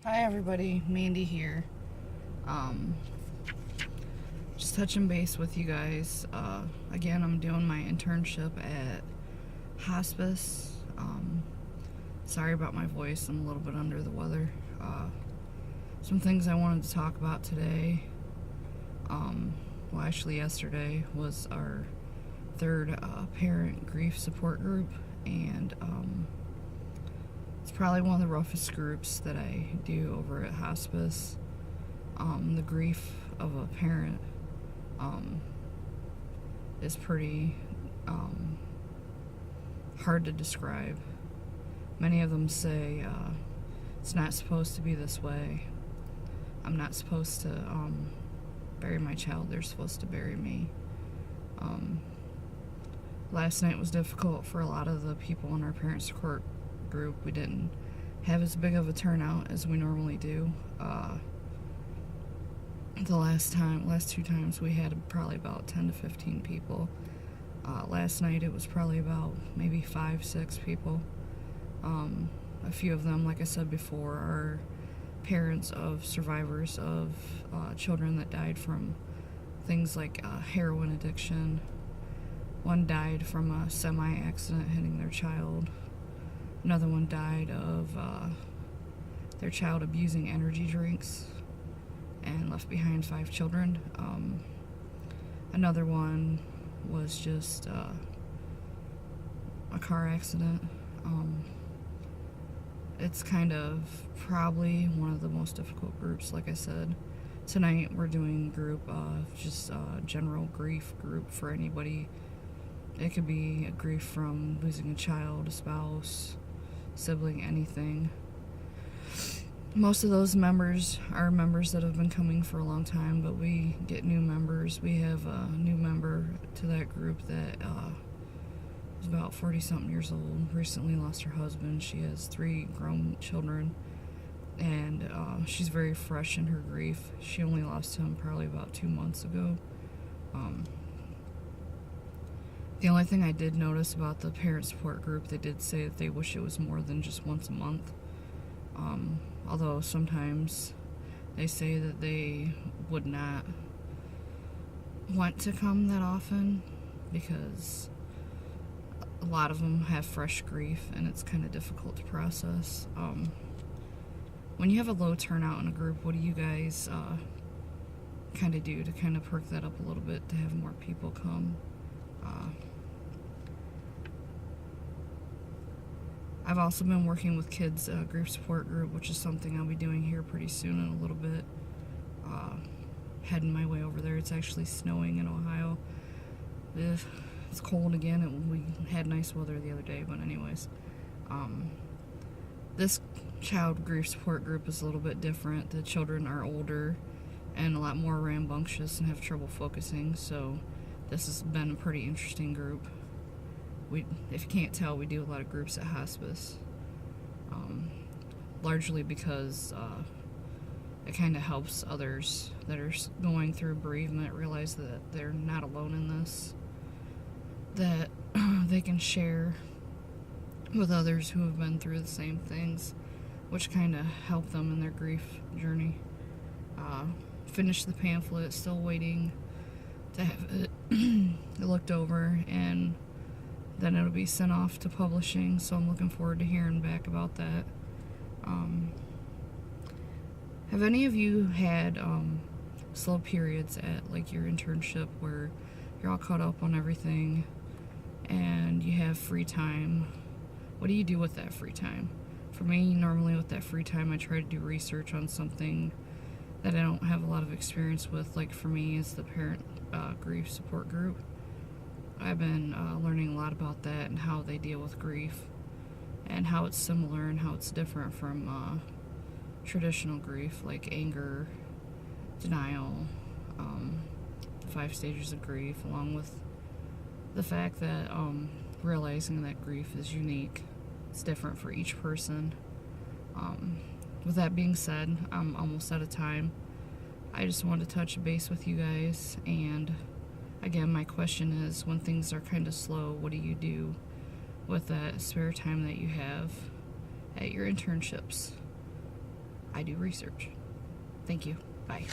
Hi everybody, Mandy here. Um, just touching base with you guys. Again, I'm doing my internship at hospice. Sorry about my voice, I'm a little bit under the weather. Some things I wanted to talk about today, actually yesterday, was our third parent grief support group, and it's probably one of the roughest groups that I do over at hospice. The grief of a parent is pretty hard to describe. Many of them say it's not supposed to be this way. I'm not supposed to bury my child, they're supposed to bury me. Last night was difficult for a lot of the people in our parent support group. We didn't have as big of a turnout as we normally do. The last two times we had probably about 10 to 15 people. Last night it was probably about maybe 5-6 people. A few of them, like I said before, are parents of survivors of children that died from things like heroin addiction. One died from a semi-accident hitting their child. Another one died of their child abusing energy drinks and left behind 5 children. Another one was just a car accident. It's kind of probably one of the most difficult groups, like I said. Tonight we're doing group, just general grief group for anybody. It could be a grief from losing a child, a spouse, sibling, anything. Most of those members are members that have been coming for a long time, but we get new members. We have a new member to that group that is about 40-something years old, recently lost her husband. She has 3 grown children, and she's very fresh in her grief. She only lost him probably about 2 months ago. The only thing I did notice about the parent support group, they did say that they wish it was more than just once a month. Although sometimes they say that they would not want to come that often because a lot of them have fresh grief and it's kind of difficult to process. When you have a low turnout in a group, what do you guys kind of do to kind of perk that up a little bit to have more people come? I've also been working with kids' grief support group, which is something I'll be doing here pretty soon in a little bit. Heading my way over there. It's actually snowing in Ohio. It's cold again. We had nice weather the other day, but anyways. This child grief support group is a little bit different. The children are older and a lot more rambunctious and have trouble focusing, so this has been a pretty interesting group. If you can't tell, we do a lot of groups at hospice, largely because it kind of helps others that are going through bereavement realize that they're not alone in this, that they can share with others who have been through the same things, which kind of help them in their grief journey. Finished the pamphlet, still waiting to have it looked over, and then it'll be sent off to publishing, so I'm looking forward to hearing back about that. Have any of you had slow periods at like your internship where you're all caught up on everything and you have free time? What do you do with that free time? For me, normally with that free time, I try to do research on something that I don't have a lot of experience with. Like for me, it's the parent grief support group. I've been learning a lot about that and how they deal with grief and how it's similar and how it's different from traditional grief, like anger, denial, the 5 stages of grief, along with the fact that realizing that grief is unique. It's different for each person. With that being said, I'm almost out of time. I just wanted to touch base with you guys, and again, my question is, when things are kind of slow, what do you do with that spare time that you have at your internships? I do research. Thank you. Bye.